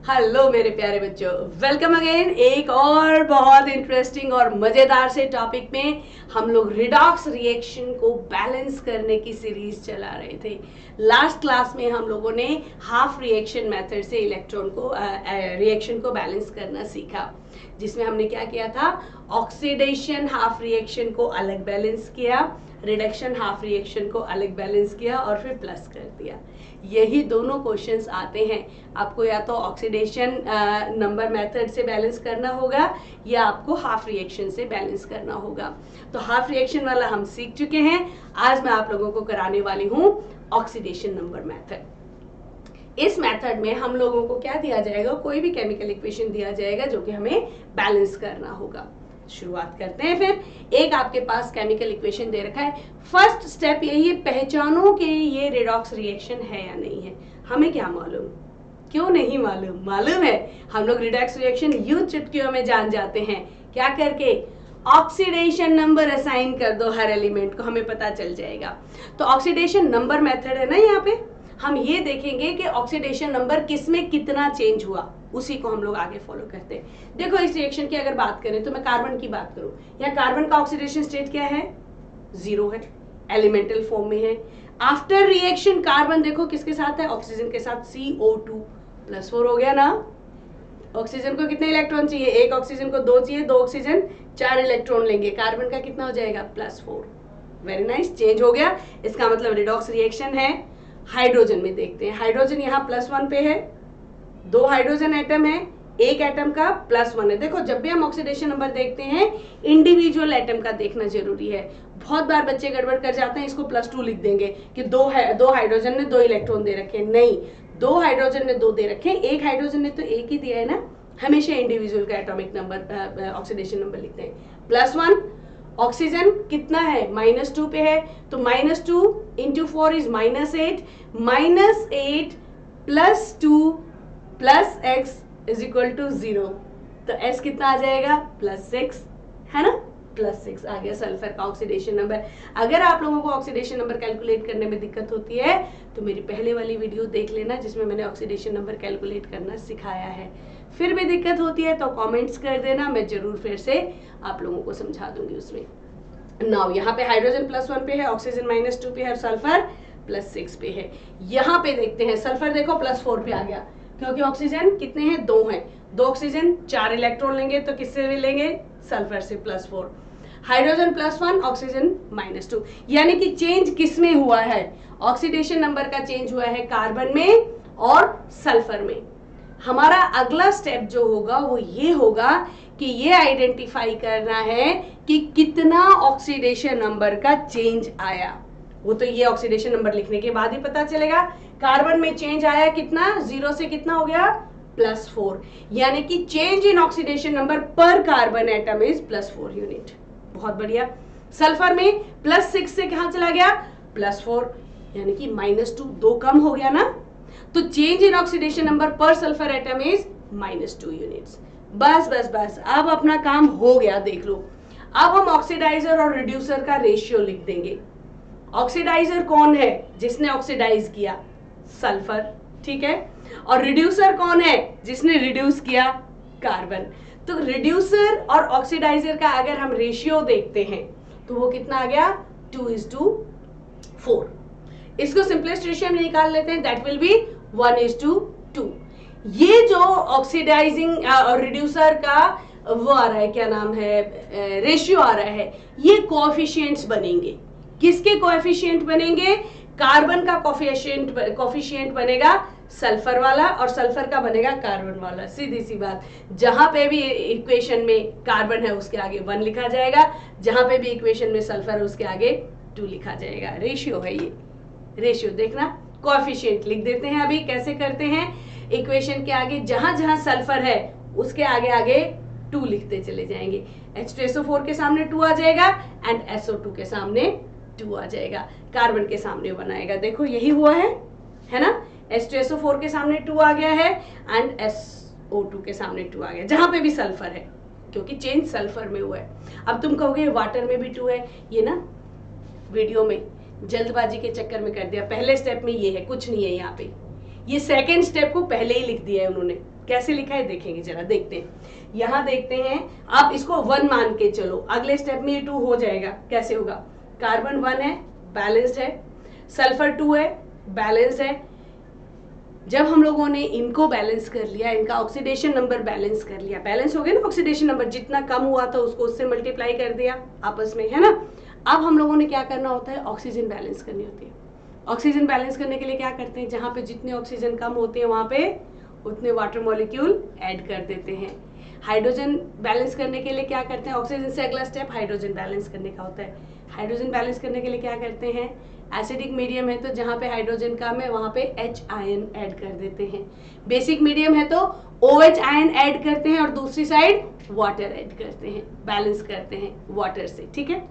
Hello मेरे प्यारे बच्चों, वेलकम अगेन एक और बहुत इंटरेस्टिंग और मजेदार से टॉपिक में। हम लोग रिडॉक्स रिएक्शन को बैलेंस करने की सीरीज चला रहे थे। लास्ट क्लास में हम लोगों ने हाफ रिएक्शन मेथड से इलेक्ट्रॉन को रिएक्शन को बैलेंस करना सीखा, जिसमें हमने क्या किया था, ऑक्सीडेशन हाफ रिएक्शन को अलग बैलेंस किया, रिडक्शन हाफ रिएक्शन को अलग बैलेंस किया और फिर प्लस कर दिया। यही दोनों क्वेश्चंस आते हैं। आपको या तो ऑक्सीडेशन नंबर मेथड से बैलेंस करना होगा या आपको हाफ रिएक्शन से बैलेंस करना होगा। तो हाफ रिएक्शन वाला हम सीख चुके हैं। आज मैं आप लोगों को कराने वाली हूँ ऑक्सीडेशन नंबर मेथड। इस मेथड में हम लोगों को क्या दिया जाएगा, कोई भी केमिकल इक्वेशन दिया जाएगा जो कि हमें बैलेंस करना होगा। शुरुआत करते हैं। फिर एक आपके पास केमिकल इक्वेशन दे रखा है। फर्स्ट स्टेप यही है, पहचानो कि ये रिडॉक्स रिएक्शन है या नहीं है। हमें क्या मालूम, क्यों नहीं मालूम, मालूम है। हम लोग रिडॉक्स रिएक्शन यूं चुटकियों में जान जाते हैं। क्या करके, ऑक्सीडेशन नंबर असाइन कर दो हर एलिमेंट को, हमें पता चल जाएगा। तो ऑक्सीडेशन नंबर मेथड है ना, यहाँ पे हम ये देखेंगे कि ऑक्सीडेशन नंबर किसमें कितना चेंज हुआ, उसी को हम लोग आगे फॉलो करते हैं। देखो, इस रिएक्शन की अगर बात करें तो मैं कार्बन की बात करूं, यहाँ कार्बन का ऑक्सीडेशन स्टेट क्या है, 0 है, एलिमेंटल फॉर्म में है। आफ्टर रिएक्शन कार्बन देखो किसके साथ है, ऑक्सीजन के साथ, CO2 +4 हो गया ना। ऑक्सीजन को कितने इलेक्ट्रॉन चाहिए, एक ऑक्सीजन को 2 चाहिए, 2 ऑक्सीजन 4 इलेक्ट्रॉन लेंगे। कार्बन का कितना हो जाएगा, +4। वेरी नाइस, चेंज हो गया। इसका मतलब रिडॉक्स रिएक्शन है। हाइड्रोजन में देखते हैं, हाइड्रोजन यहाँ +1 पे है, 2 हाइड्रोजन एटम है, एक एटम का +1 है। देखो, जब भी हम ऑक्सीडेशन नंबर देखते हैं इंडिविजुअल एटम का देखना जरूरी है। बहुत बार बच्चे गड़बड़ कर जाते हैं, इसको +2 लिख देंगे कि दो हाइड्रोजन ने 2 इलेक्ट्रॉन दे रखे हैं। नहीं, 2 हाइड्रोजन ने 2 दे रखे हैं, एक हाइड्रोजन ने तो एक ही दिया है ना। हमेशा इंडिविजुअल का एटॉमिक नंबर ऑक्सीडेशन नंबर लिखते हैं। +1 ऑक्सीजन कितना है, -2 पे है, तो -2 × 4 इज -8, -8 +2 + x = 0। तो s कितना आ जाएगा, +6, है ना। +6 आ गया सल्फर का ऑक्सीडेशन नंबर। अगर आप लोगों को ऑक्सीडेशन नंबर कैलकुलेट करने में दिक्कत होती है तो मेरी पहले वाली वीडियो देख लेना, जिसमें मैंने ऑक्सीडेशन नंबर कैलकुलेट करना सिखाया है। फिर भी दिक्कत होती है तो कमेंट्स कर देना, मैं जरूर फिर से आप लोगों को समझा दूंगी उसमें। नाउ यहाँ पे हाइड्रोजन +1 पे है, ऑक्सीजन -2 पे है और सल्फर +6 पे है। यहाँ पे देखते हैं, सल्फर देखो +4 पे आ गया, क्योंकि ऑक्सीजन कितने हैं, 2 हैं। 2 ऑक्सीजन 4 इलेक्ट्रॉन लेंगे, तो किससे भी लेंगे, सल्फर से, +4। हाइड्रोजन +1, ऑक्सीजन -2, यानी कि चेंज किसमें हुआ है, ऑक्सीडेशन नंबर का चेंज हुआ है कार्बन में और सल्फर में। हमारा अगला स्टेप जो होगा वो ये होगा कि ये आइडेंटिफाई करना है कि कितना ऑक्सीडेशन नंबर का चेंज आया। वो तो ये ऑक्सीडेशन नंबर लिखने के बाद ही पता चलेगा। कार्बन में चेंज आया कितना, 0 से कितना हो गया, +4, यानी कि चेंज इन ऑक्सीडेशन नंबर पर कार्बन एटम इज +4 यूनिट। बहुत बढ़िया। सल्फर में +6 से कहां चला गया, +4, यानी कि -2, 2 कम हो गया ना। तो चेंज इन ऑक्सीडेशन नंबर पर सल्फर एटम इज -2 यूनिट्स। बस बस बस, अब अपना काम हो गया, देख लो। अब हम ऑक्सीडाइजर और रिड्यूसर का रेशियो लिख देंगे। ऑक्सीडाइजर कौन है, जिसने ऑक्सीडाइज किया, सल्फर, ठीक है। और रिड्यूसर कौन है, जिसने रिड्यूस किया, कार्बन। तो रिड्यूसर और ऑक्सीडाइजर का अगर हम रेशियो देखते हैं तो वो कितना आ गया, 2:4। इसको सिंपलेस्ट रेशियो में निकाल लेते हैं, दैट विल बी 1:2। ये जो ऑक्सीडाइजिंग और रिड्यूसर का वो आ रहा है, क्या नाम है, रेशियो आ रहा है, ये कोएफिशिएंट्स बनेंगे। किसके कोएफिशिएंट बनेंगे, कार्बन का कोएफिशिएंट बनेगा सल्फर वाला और सल्फर का बनेगा कार्बन वाला। सीधी सी बात, जहां पे भी इक्वेशन में कार्बन है उसके आगे 1 लिखा जाएगा, जहां पे भी इक्वेशन में सल्फर है उसके आगे 2 लिखा जाएगा। रेशियो है ये, रेशियो देखना, कोएफिशिएंट लिख देते हैं। अभी कैसे करते हैं, इक्वेशन के आगे जहां जहां सल्फर है उसके आगे आगे 2 लिखते चले जाएंगे। H2SO4 के सामने 2 आ जाएगा एंड SO2 के सामने 2 आ जाएगा, कार्बन के सामने 1 आएगा। देखो यही हुआ है ना। H2SO4 के सामने 2 आ गया है एंड SO2 के सामने 2 आ गया, जहां पे भी सल्फर है, क्योंकि चेंज सल्फर में हुआ है। अब तुम कहोगे वाटर में भी 2 है, ये ना वीडियो में जल्दबाजी के चक्कर में कर दिया। पहले स्टेप में ये है, कुछ नहीं है यहाँ पे, ये सेकेंड स्टेप को पहले ही लिख दिया है उन्होंने। कैसे लिखा है देखेंगे, जरा देखते हैं। यहाँ देखते हैं, आप इसको 1 मान के चलो, अगले स्टेप में ये 2 हो जाएगा। कैसे होगा? कार्बन 1 है, बैलेंस्ड है, सल्फर 2 है, बैलेंस्ड है। जब हम लोगों ने इनको बैलेंस कर लिया, इनका ऑक्सीडेशन नंबर बैलेंस कर लिया, बैलेंस हो गया ना ऑक्सीडेशन नंबर, जितना कम हुआ था उसको उससे मल्टीप्लाई कर दिया आपस में, है ना। अब हम लोगों ने क्या करना होता है? ऑक्सीजन बैलेंस करनी होती है। ऑक्सीजन बैलेंस करने के लिए क्या करते हैं? जहाँ पे जितने ऑक्सीजन कम होते हैं वहाँ पे उतने वाटर मॉलिक्यूल ऐड कर देते हैं। हाइड्रोजन बैलेंस करने के लिए क्या करते हैं? ऑक्सीजन से अगला स्टेप हाइड्रोजन बैलेंस करने का होता है। हाइड्रोजन बैलेंस करने के लिए क्या करते हैं? एसिडिक मीडियम है तो जहाँ पे हाइड्रोजन कम है वहाँ पे H आयन ऐड कर देते हैं। बेसिक मीडियम है तो OH आयन ऐड करते हैं और दूसरी साइड वाटर ऐड करते हैं, बैलेंस करते हैं वाटर से, ठीक है।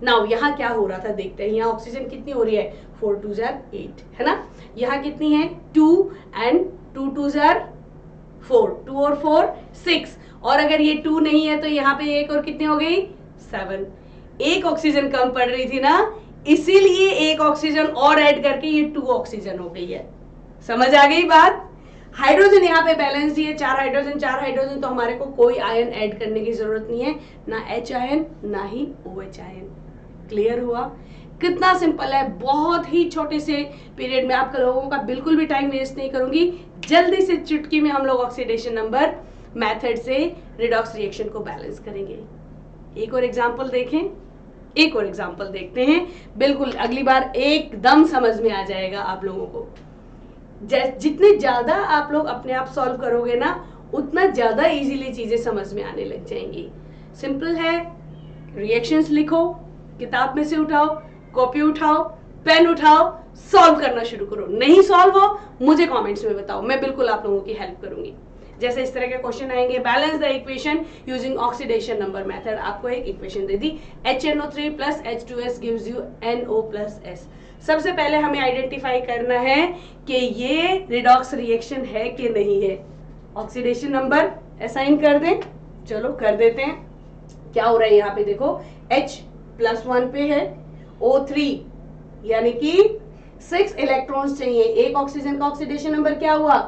नाउ यहाँ क्या हो रहा था देखते हैं। यहाँ ऑक्सीजन कितनी हो रही है? 4 2 8, है ना। यहाँ कितनी है? 2 एंड 2 2 4, 2 और 4 6, और अगर ये 2 नहीं है तो यहाँ पे एक और कितनी हो गई? 7। एक ऑक्सीजन कम पड़ रही थी ना, इसीलिए एक ऑक्सीजन और ऐड करके ये 2 ऑक्सीजन हो गई है। समझ आ गई बात? हाइड्रोजन यहाँ पे बैलेंस ही है, 4 हाइड्रोजन, तो हमारे को कोई आयन ऐड करने की जरूरत नहीं है, ना H आयन ना ही OH आयन। क्लियर हुआ? कितना सिंपल है, बहुत ही छोटे से पीरियड में। आप लोगों का बिल्कुल भी टाइम वेस्ट नहीं करूंगी, जल्दी से चुटकी में हम लोग ऑक्सीडेशन नंबर मेथड से रिडॉक्स रिएक्शन को बैलेंस करेंगे। एक और एग्जांपल देखें, एक और एग्जांपल देखते हैं, बिल्कुल अगली बार एकदम समझ में आ जाएगा आप लोगों को। जितने ज्यादा आप लोग अपने आप सॉल्व करोगे ना, उतना ज्यादा इजीली चीजें समझ में आने लग जाएंगी। सिंपल है, रिएक्शंस लिखो, किताब में से उठाओ, कॉपी उठाओ, पेन उठाओ, सॉल्व करना शुरू करो। नहीं सॉल्व हो मुझे कमेंट्स में बताओ, मैं बिल्कुल आप लोगों की हेल्प करूंगी। जैसे इस तरह के क्वेश्चन आएंगे, balance the equation using oxidation number method. आपको एक equation they the, HNO3 plus H2S gives you NO plus S। सबसे पहले हमें आइडेंटिफाई करना है कि ये रिडॉक्स रिएक्शन है कि नहीं है। ऑक्सीडेशन नंबर असाइन कर दें, चलो कर देते हैं। क्या हो रहा है यहाँ पे देखो, H+1 पे है, O3 यानी कि 6 इलेक्ट्रॉन्स चाहिए। एक ऑक्सीजन का ऑक्सीडेशन नंबर क्या हुआ?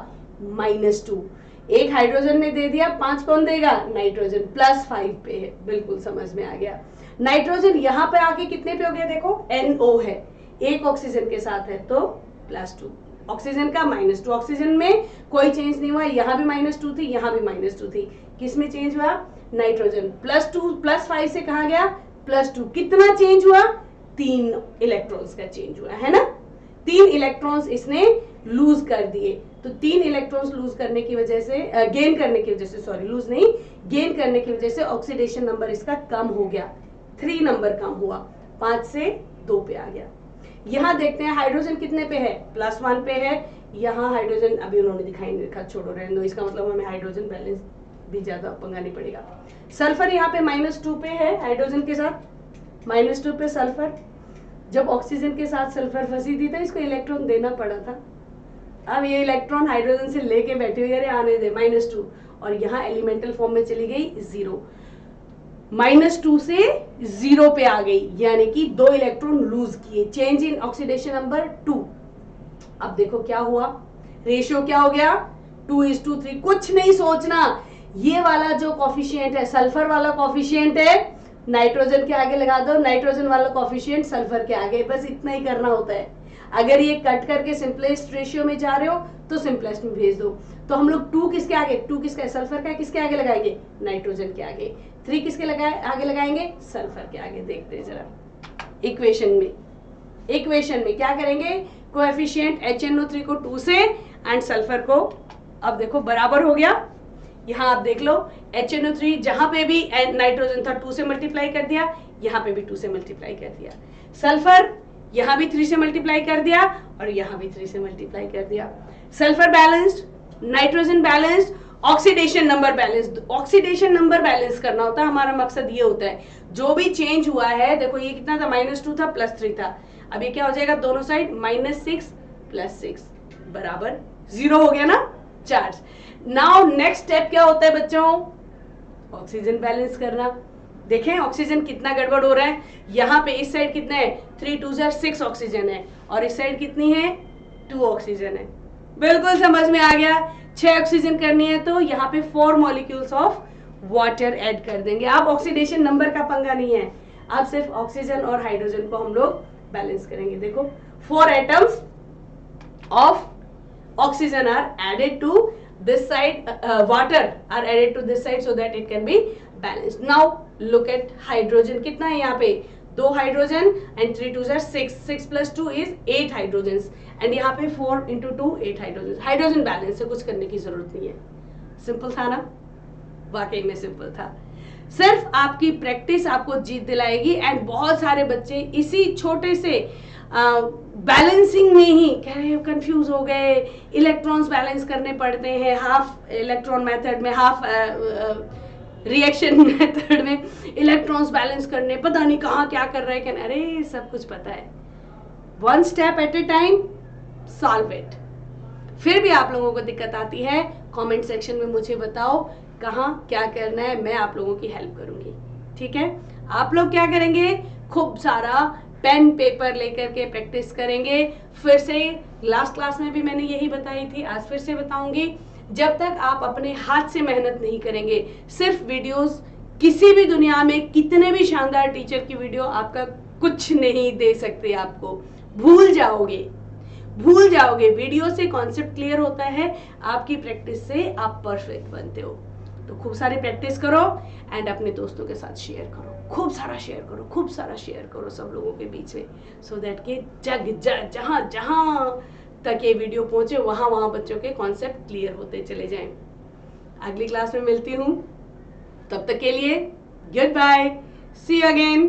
-2। एक हाइड्रोजन ने दे दिया, 5 कौन देगा? नाइट्रोजन, +5 पे है। बिल्कुल समझ में आ गया। नाइट्रोजन यहाँ पे आके कितने पे हो गया? देखो NO है, एक ऑक्सीजन के साथ है तो +2, ऑक्सीजन का -2। ऑक्सीजन में कोई चेंज नहीं हुआ, यहाँ भी -2 थी, यहाँ भी -2 थी। किस में चेंज हुआ? नाइट्रोजन, +2 +5 से कहा गया +2। कितना चेंज हुआ? 3 इलेक्ट्रॉन्स का चेंज हुआ, है ना। 3 इलेक्ट्रॉन्स इसने लूज कर दिए, तो 3 इलेक्ट्रॉन्स लूज करने की वजह से, गेन करने की वजह से, सॉरी लूज नहीं, गेन करने की वजह से ऑक्सीडेशन नंबर इसका कम हो गया, 3 नंबर कम हुआ, 5 से 2 पे आ गया। यहाँ देखते हैं हाइड्रोजन कितने पे है? +1 पे है। यहाँ हाइड्रोजन अभी उन्होंने दिखाई नहीं रखा, छोड़ो रहने दो, इसका मतलब हमें हाइड्रोजन बैलेंस भी ज्यादा पंगा नहीं पड़ेगा। सल्फर यहाँ पे -2 पे है, हाइड्रोजन के साथ -2 पे सल्फर। जब ऑक्सीजन के साथ सल्फर फंसी थी तो इसको इलेक्ट्रॉन देना पड़ा था। अब ये इलेक्ट्रॉन हाइड्रोजन से लेके बैठी हुई है, आने दे, -2, और यहाँ एलिमेंटल फॉर्म में चली गई 0, -2 से 0 पे आ गई, यानी कि 2 इलेक्ट्रॉन लूज किए, चेंज इन ऑक्सीडेशन नंबर 2। अब देखो क्या हुआ, रेशियो क्या हो गया? 2:3। कुछ नहीं सोचना, ये वाला जो कॉफिशिएंट है, सल्फर वाला कॉफिशिएंट है, नाइट्रोजन के आगे लगा दो, नाइट्रोजन वाला कॉफिशिएंट सल्फर के आगे, बस इतना ही करना होता है। अगर ये कट करके सिंपलेस्ट रेशियो में जा रहे हो तो सिंपलेस्ट में भेज दो। तो हम लोग 2 किसके आगे, 2 किसके, सल्फर का किसके आगे लगाएंगे? नाइट्रोजन के आगे। 3 किसके आगे लगाएंगे? सल्फर के आगे। देखते हैं जरा इक्वेशन में क्या करेंगे? कोएफिशिएंट HNO3 को 2 से एंड सल्फर को, अब देखो बराबर हो गया। यहाँ आप देख लो, HNO3 जहां पे भी नाइट्रोजन था 2 से मल्टीप्लाई कर दिया, यहाँ पे भी 2 से मल्टीप्लाई कर दिया। सल्फर यहाँ भी 3 से मल्टीप्लाई कर दिया और यहाँ भी 3 से मल्टीप्लाई कर दिया। Sulphur balanced, nitrogen balanced, oxidation number balanced. Oxidation number balance करना होता है, हमारा मकसद ये होता है। जो भी चेंज हुआ है, देखो ये कितना था? -2 था, +3 था। अब ये क्या हो जाएगा? दोनों साइड -6 + 6 बराबर 0 हो गया ना, चार्ज। नाउ नेक्स्ट स्टेप क्या होता है बच्चों? ऑक्सीजन बैलेंस करना। देखें ऑक्सीजन कितना गड़बड़ हो रहा है। यहाँ पे इस साइड कितना है? 3 2 6 ऑक्सीजन है और इस साइड कितनी है? 2 ऑक्सीजन है। बिल्कुल समझ में आ गया। 6 ऑक्सीजन करनी है तो यहाँ पे 4 मॉलिक्यूल्स ऑफ वाटर ऐड कर देंगे। अब ऑक्सीडेशन नंबर का पंगा नहीं है, अब सिर्फ ऑक्सीजन और हाइड्रोजन को हम लोग बैलेंस करेंगे। देखो 4 atoms of oxygen are added to this side, water are added to this side so that it can be balanced. Now look at hydrogen, कितना है यहाँ पे 2 hydrogen and 3 2s are 6, 6 plus 2 is 8 hydrogen and यहाँ पे 4 into 2 8 hydrogen. Hydrogen balance है, कुछ करने की जरूरत नहीं है। सिंपल था ना, वाकई में सिंपल था। सिर्फ आपकी प्रैक्टिस आपको जीत दिलाएगी एंड बहुत सारे बच्चे इसी छोटे से बैलेंसिंग में ही कह रहे हो कंफ्यूज हो गए, इलेक्ट्रॉन्स बैलेंस करने पड़ते हैं, हाफ इलेक्ट्रॉन मेथड में, हाफ रिएक्शन मेथड में इलेक्ट्रॉन्स बैलेंस करने, पता नहीं कहाँ क्या कर रहे हैं। अरे सब कुछ पता है, 1 step at A time, solve it. फिर भी आप लोगों को दिक्कत आती है, कमेंट सेक्शन में मुझे बताओ कहाँ क्या करना है, मैं आप लोगों की हेल्प करूंगी। ठीक है, आप लोग क्या करेंगे, खूब सारा पेन पेपर लेकर के प्रैक्टिस करेंगे। फिर से लास्ट क्लास में भी मैंने यही बताई थी, आज फिर से बताऊंगी। जब तक आप अपने हाथ से मेहनत नहीं करेंगे, सिर्फ वीडियोस, किसी भी दुनिया में कितने भी शानदार टीचर की वीडियो आपका कुछ नहीं दे सकते, आपको भूल जाओगे। वीडियो से कॉन्सेप्ट क्लियर होता है, आपकी प्रैक्टिस से आप परफेक्ट बनते हो। तो खूब सारी प्रैक्टिस करो एंड अपने दोस्तों के साथ शेयर करो, खूब सारा शेयर करो सब लोगों के बीच में, सो दैट के जहां तक ये वीडियो पहुंचे वहां बच्चों के कॉन्सेप्ट क्लियर होते चले जाएं। अगली क्लास में मिलती हूं, तब तक के लिए goodbye, see you again.